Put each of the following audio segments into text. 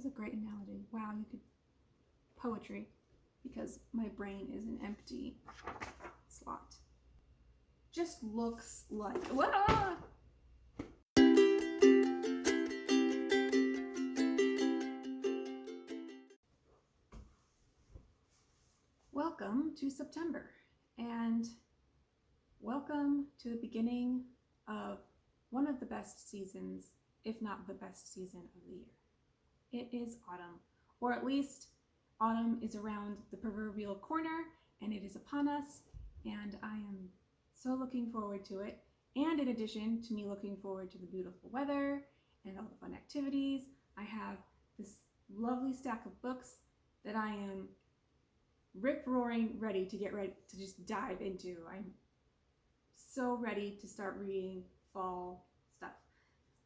That's a great analogy. Wow, you could poetry, because my brain is an empty slot. Just looks like what? Welcome to September, and welcome to the beginning of one of the best seasons, if not the best season of the year. It is autumn, or at least autumn is around the proverbial corner, and it is upon us, and I am so looking forward to it. And in addition to me looking forward to the beautiful weather and all the fun activities, I have this lovely stack of books that I am rip-roaring ready to just dive into. I'm so ready to start reading fall stuff.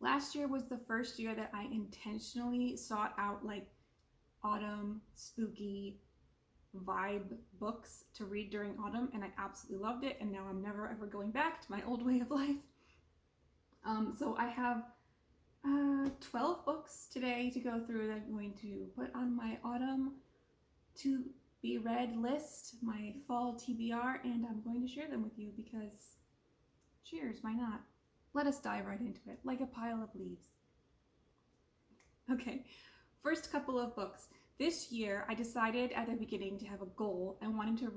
Last year was the first year that I intentionally sought out like autumn spooky vibe books to read during autumn, and I absolutely loved it, and now I'm never ever going back to my old way of life. So I have 12 books today to go through that I'm going to put on my autumn to be read list, my fall TBR, and I'm going to share them with you because cheers, why not? Let us dive right into it, like a pile of leaves. Okay, first couple of books. This year, I decided at the beginning to have a goal. I wanted to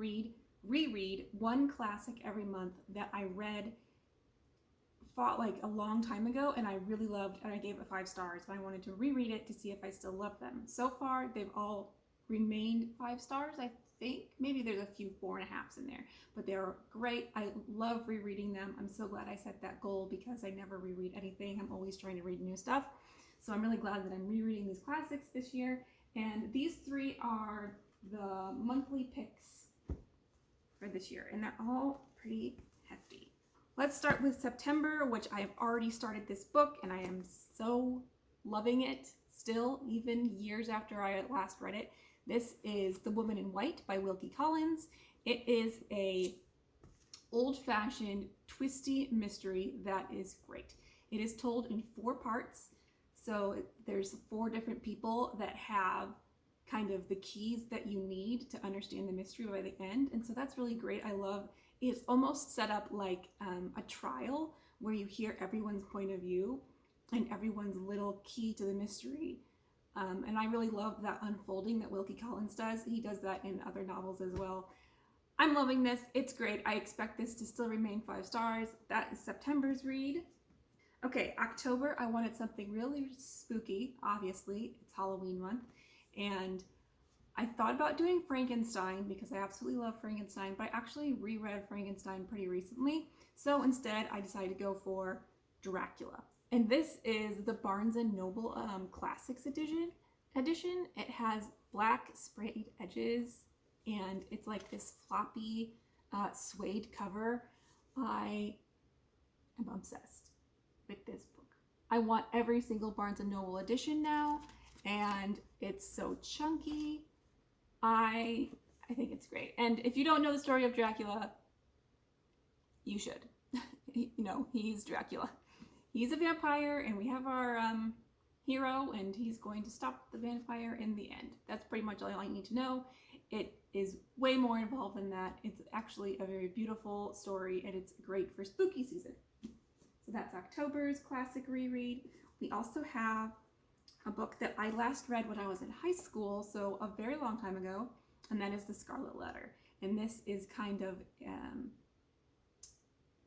reread one classic every month that I read like a long time ago and I really loved, and I gave it 5 stars, but I wanted to reread it to see if I still love them. So far, they've all remained 5 stars, I think. Maybe there's a few 4.5s in there, but they're great. I love rereading them. I'm so glad I set that goal because I never reread anything. I'm always trying to read new stuff. So I'm really glad that I'm rereading these classics this year. And these 3 are the monthly picks for this year, and they're all pretty hefty. Let's start with September, which I have already started this book, and I am so loving it still, even years after I last read it. This is The Woman in White by Wilkie Collins. It is a old-fashioned, twisty mystery that is great. It is told in 4 parts. So there's 4 different people that have kind of the keys that you need to understand the mystery by the end. And so that's really great. I love it's almost set up like a trial where you hear everyone's point of view and everyone's little key to the mystery. And I really love that unfolding that Wilkie Collins does. He does that in other novels as well. I'm loving this. It's great. I expect this to still remain 5 stars. That is September's read. Okay, October, I wanted something really spooky. Obviously, it's Halloween month. And I thought about doing Frankenstein because I absolutely love Frankenstein, but I actually reread Frankenstein pretty recently. So instead, I decided to go for Dracula. And this is the Barnes & Noble Classics edition. It has black sprayed edges, and it's like this floppy suede cover. I am obsessed with this book. I want every single Barnes & Noble edition now, and it's so chunky. I think it's great. And if you don't know the story of Dracula, you should. You know, he's Dracula. He's a vampire, and we have our hero, and he's going to stop the vampire in the end. That's pretty much all I need to know. It is way more involved than that. It's actually a very beautiful story, and it's great for spooky season. So that's October's classic reread. We also have a book that I last read when I was in high school, so a very long time ago, and that is The Scarlet Letter. And this is kind of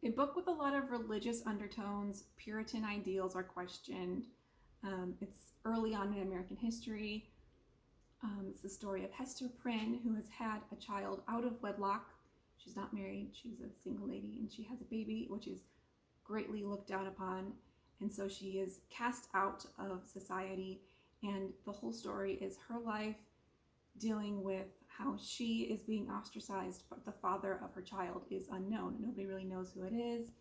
a book with a lot of religious undertones. Puritan ideals are questioned. It's early on in American history. It's the story of Hester Prynne, who has had a child out of wedlock. She's not married, she's a single lady, and she has a baby, which is greatly looked down upon. And so she is cast out of society, and the whole story is her life dealing with how she is being ostracized, but the father of her child is unknown. Nobody really knows who it is.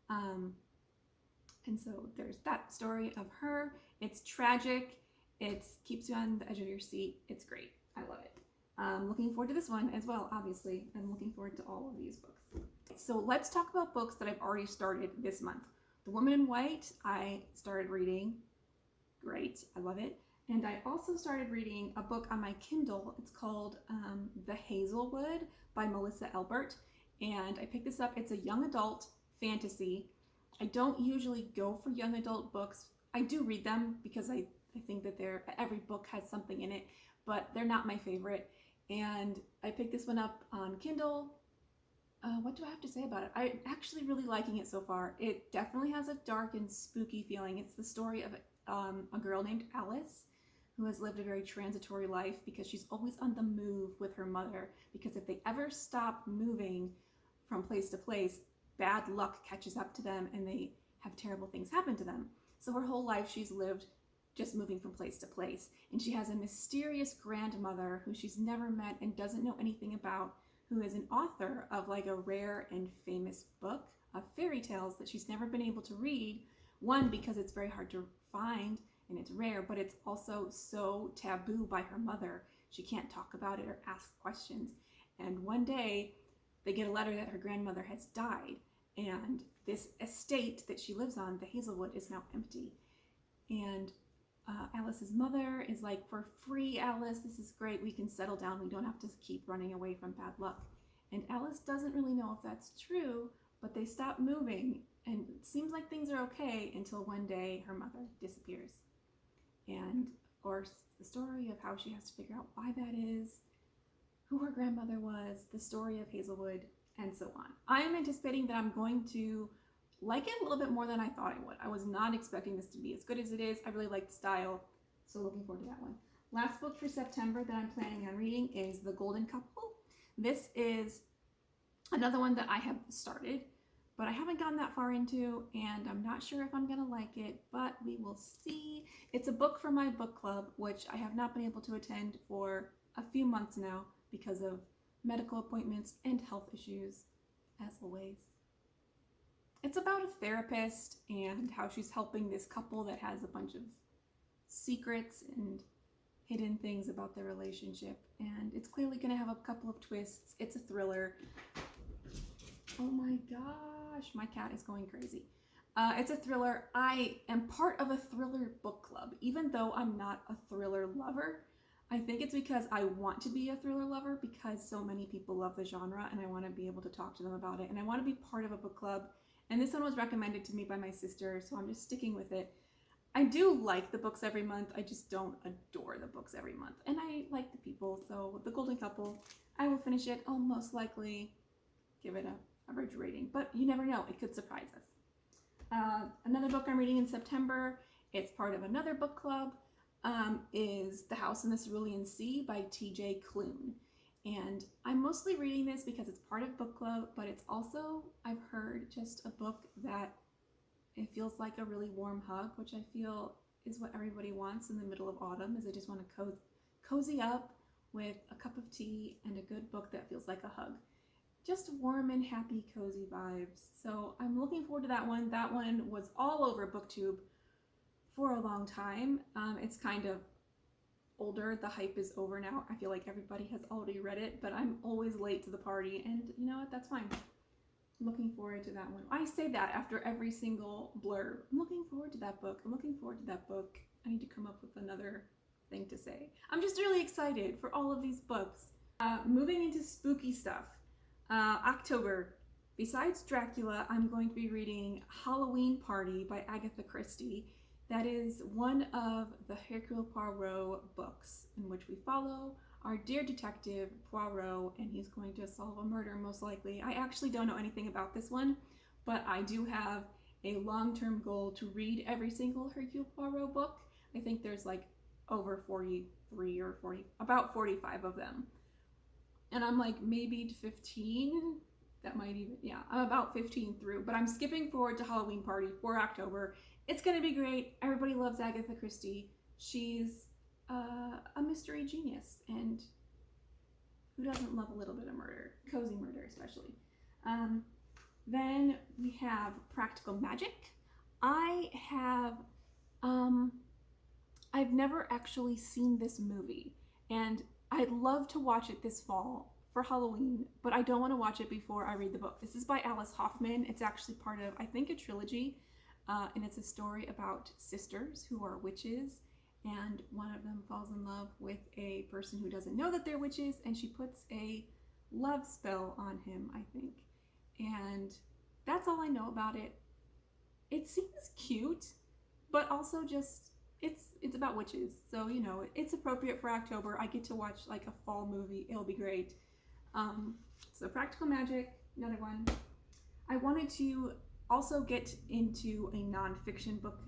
And so there's that story of her. It's tragic. It keeps you on the edge of your seat. It's great. I love it. Looking forward to this one as well, obviously. I'm looking forward to all of these books. So let's talk about books that I've already started this month. The Woman in White, I started reading. Great. I love it. And I also started reading a book on my Kindle. It's called The Hazelwood by Melissa Elbert. And I picked this up. It's a young adult fantasy. I don't usually go for young adult books. I do read them because I think that every book has something in it, but they're not my favorite. And I picked this one up on Kindle. What do I have to say about it? I'm actually really liking it so far. It definitely has a dark and spooky feeling. It's the story of a girl named Alice who has lived a very transitory life because she's always on the move with her mother, because if they ever stop moving from place to place, bad luck catches up to them and they have terrible things happen to them. So her whole life she's lived just moving from place to place. And she has a mysterious grandmother who she's never met and doesn't know anything about, who is an author of like a rare and famous book of fairy tales that she's never been able to read. One, because it's very hard to find and it's rare, but it's also so taboo by her mother. She can't talk about it or ask questions. And one day they get a letter that her grandmother has died, and this estate that she lives on, the Hazelwood, is now empty. And Alice's mother is like, for free, Alice, this is great, we can settle down, we don't have to keep running away from bad luck. And Alice doesn't really know if that's true, but they stop moving and it seems like things are okay until one day her mother disappears. And of course, the story of how she has to figure out why that is, who her grandmother was, the story of Hazelwood, and so on. I'm anticipating that I'm going to like it a little bit more than I thought I would. I was not expecting this to be as good as it is. I really like the style, so looking forward to that one. Last book for September that I'm planning on reading is The Golden Couple. This is another one that I have started, but I haven't gotten that far into, and I'm not sure if I'm gonna like it, but we will see. It's a book for my book club, which I have not been able to attend for a few months now because of medical appointments and health issues, as always. It's about a therapist and how she's helping this couple that has a bunch of secrets and hidden things about their relationship. And it's clearly going to have a couple of twists. It's a thriller. Oh my gosh, my cat is going crazy. It's a thriller. I am part of a thriller book club, even though I'm not a thriller lover. I think it's because I want to be a thriller lover because so many people love the genre and I want to be able to talk to them about it. And I want to be part of a book club. And this one was recommended to me by my sister, so I'm just sticking with it. I do like the books every month. I just don't adore the books every month. And I like the people, so The Golden Couple, I will finish it. I'll most likely give it a average rating, but you never know. It could surprise us. Another book I'm reading in September, it's part of another book club, is The House in the Cerulean Sea by T.J. Klune. And I'm mostly reading this because it's part of book club, but it's also, I've heard, just a book that it feels like a really warm hug, which I feel is what everybody wants in the middle of autumn, is they just want to cozy up with a cup of tea and a good book that feels like a hug. Just warm and happy, cozy vibes. So I'm looking forward to that one. That one was all over BookTube for a long time. It's kind of older. The hype is over now. I feel like everybody has already read it, but I'm always late to the party, and you know what? That's fine. I'm looking forward to that one. I say that after every single blurb. I'm looking forward to that book. I'm looking forward to that book. I need to come up with another thing to say. I'm just really excited for all of these books. Moving into spooky stuff. October. Besides Dracula, I'm going to be reading Halloween Party by Agatha Christie. That is one of the Hercule Poirot books in which we follow our dear detective Poirot, and he's going to solve a murder most likely. I actually don't know anything about this one, but I do have a long-term goal to read every single Hercule Poirot book. I think there's like over 43 or 40, about 45 of them. And I'm like maybe to 15. That might even, yeah, I'm about 15 through, but I'm skipping forward to Halloween Party for October. It's gonna be great. Everybody loves Agatha Christie. She's a mystery genius, and who doesn't love a little bit of murder? Cozy murder, especially. Then we have Practical Magic. I've never actually seen this movie, and I'd love to watch it this fall for Halloween, but I don't want to watch it before I read the book. This is by Alice Hoffman. It's actually part of, I think, a trilogy, and it's a story about sisters who are witches, and one of them falls in love with a person who doesn't know that they're witches, and she puts a love spell on him, I think. And that's all I know about it. It seems cute, but also just it's about witches, so you know it's appropriate for October. I get to watch like a fall movie. It'll be great. So Practical Magic, another one. I wanted to also get into a nonfiction book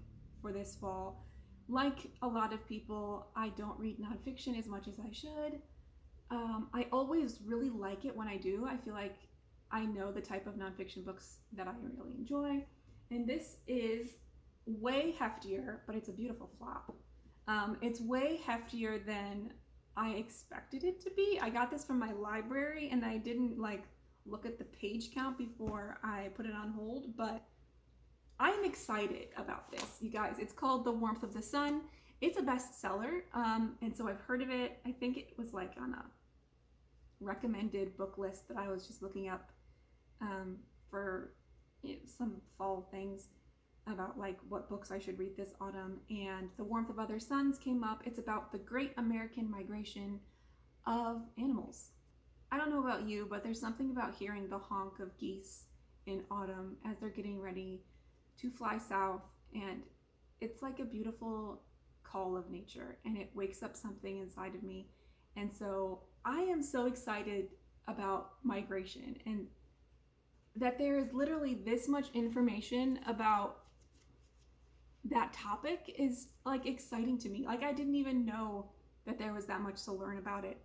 for this fall. Like a lot of people, I don't read nonfiction as much as I should. I always really like it when I do. I feel like I know the type of nonfiction books that I really enjoy. And this is way heftier, but it's a beautiful flop. It's way heftier than I expected it to be. I got this from my library and I didn't like look at the page count before I put it on hold, but I'm excited about this, you guys. It's called The Warmth of the Sun. It's a bestseller, and so I've heard of it. I think it was like on a recommended book list that I was just looking up for some fall things about like what books I should read this autumn, and The Warmth of Other Suns came up. It's about the Great American Migration of animals. I don't know about you, but there's something about hearing the honk of geese in autumn as they're getting ready to fly south, and it's like a beautiful call of nature, and it wakes up something inside of me. And so I am so excited about migration, and that there is literally this much information about that topic is like exciting to me. Like I didn't even know that there was that much to learn about it.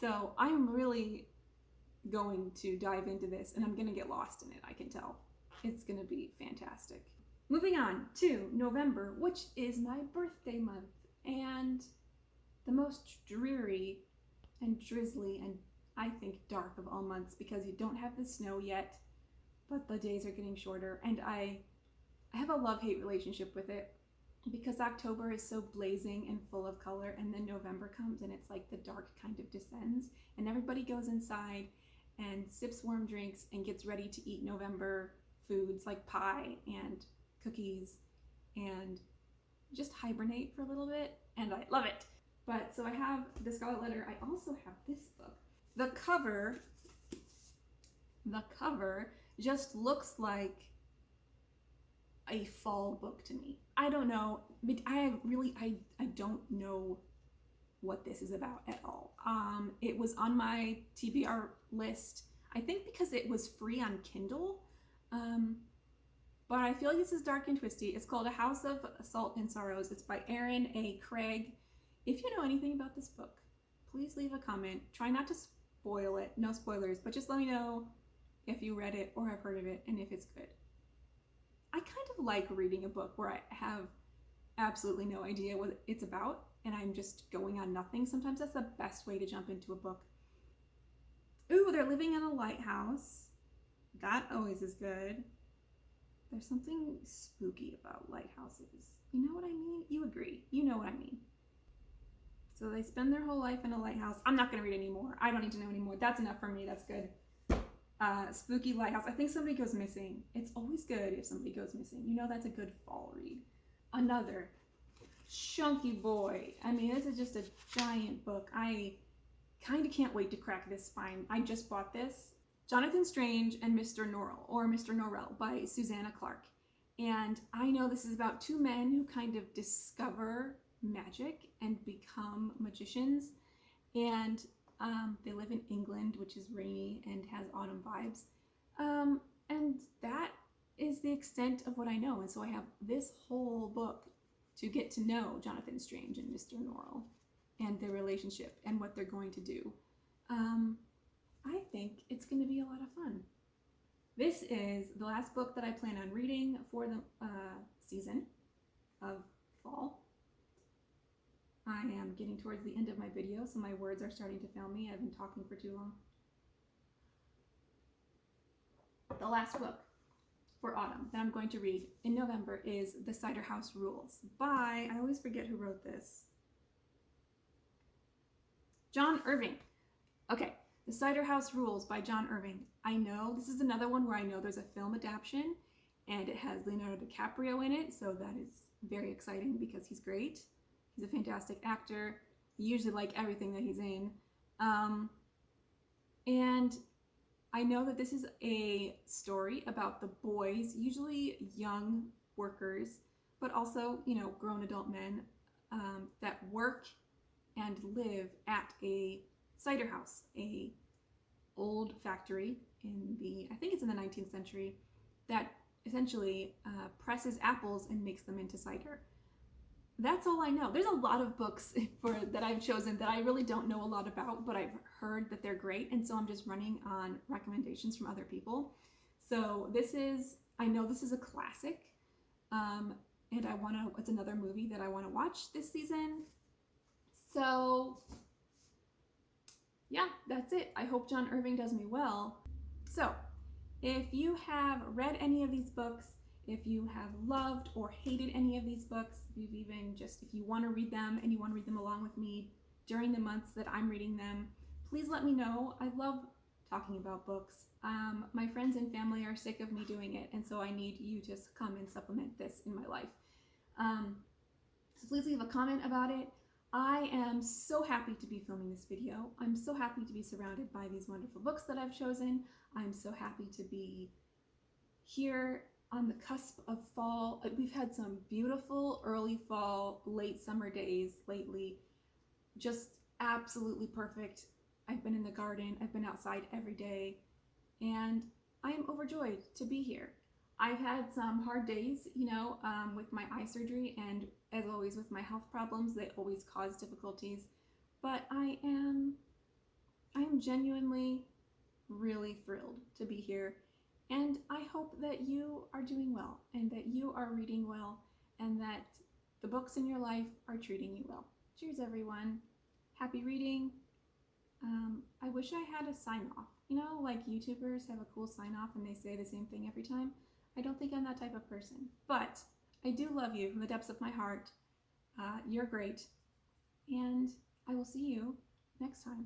So I'm really going to dive into this, and I'm gonna get lost in it, I can tell. It's gonna be fantastic. Moving on to November, which is my birthday month, and the most dreary and drizzly and I think dark of all months, because you don't have the snow yet, but the days are getting shorter, and I have a love-hate relationship with it, because October is so blazing and full of color, and then November comes and it's like the dark kind of descends, and everybody goes inside and sips warm drinks and gets ready to eat November foods like pie and cookies and just hibernate for a little bit, and I love it. But so I have the Scarlet Letter. I also have this book. The cover just looks like a fall book to me. I don't know, but I don't know what this is about at all. It was on my TBR list, I think because it was free on Kindle, but I feel like this is dark and twisty. It's called A House of Salt and Sorrows. It's by Erin A. Craig. If you know anything about this book, please leave a comment. Try not to spoil it, no spoilers, but just let me know if you read it or have heard of it and if it's good. I kind of like reading a book where I have absolutely no idea what it's about and I'm just going on nothing. Sometimes that's the best way to jump into a book. Ooh, they're living in a lighthouse. That always is good. There's something spooky about lighthouses. You know what I mean? You agree. You know what I mean. So they spend their whole life in a lighthouse. I'm not going to read anymore. I don't need to know anymore. That's enough for me. That's good. Spooky lighthouse. I think somebody goes missing. It's always good if somebody goes missing. You know that's a good fall read. Another chunky boy. I mean, this is just a giant book. I kind of can't wait to crack this spine. I just bought this. Jonathan Strange and Mr. Norrell, or Mr. Norrell by Susanna Clark. And I know this is about two men who kind of discover magic and become magicians. And they live in England, which is rainy and has autumn vibes. And that is the extent of what I know. And so I have this whole book to get to know Jonathan Strange and Mr. Norrell and their relationship and what they're going to do. I think it's going to be a lot of fun. This is the last book that I plan on reading for the season of fall. I am getting towards the end of my video, so my words are starting to fail me. I've been talking for too long. The last book for autumn that I'm going to read in November is The Cider House Rules by, I always forget who wrote this, John Irving. Okay, The Cider House Rules by John Irving. I know this is another one where I know there's a film adaptation and it has Leonardo DiCaprio in it, so that is very exciting because he's great. He's a fantastic actor. I usually like everything that he's in. And I know that this is a story about the boys, usually young workers, but also, grown adult men that work and live at a cider house, a old factory I think it's in the 19th century, that essentially presses apples and makes them into cider. That's all I know. There's a lot of books that I've chosen that I really don't know a lot about, but I've heard that they're great, and so I'm just running on recommendations from other people. So I know this is a classic, and it's another movie that I want to watch this season. So yeah, that's it. I hope John Irving does me well. So if you have read any of these books, if you have loved or hated any of these books, if you want to read them and you want to read them along with me during the months that I'm reading them, please let me know. I love talking about books. My friends and family are sick of me doing it, and so I need you to come and supplement this in my life. So please leave a comment about it. I am so happy to be filming this video. I'm so happy to be surrounded by these wonderful books that I've chosen. I'm so happy to be here on the cusp of fall. We've had some beautiful early fall, late summer days lately. Just absolutely perfect. I've been in the garden, I've been outside every day, and I am overjoyed to be here. I've had some hard days, with my eye surgery, and as always with my health problems, they always cause difficulties. But I am genuinely really thrilled to be here, and I hope that you are doing well, and that you are reading well, and that the books in your life are treating you well. Cheers, everyone. Happy reading. I wish I had a sign off. Like YouTubers have a cool sign off and they say the same thing every time. I don't think I'm that type of person, but I do love you from the depths of my heart. You're great, and I will see you next time.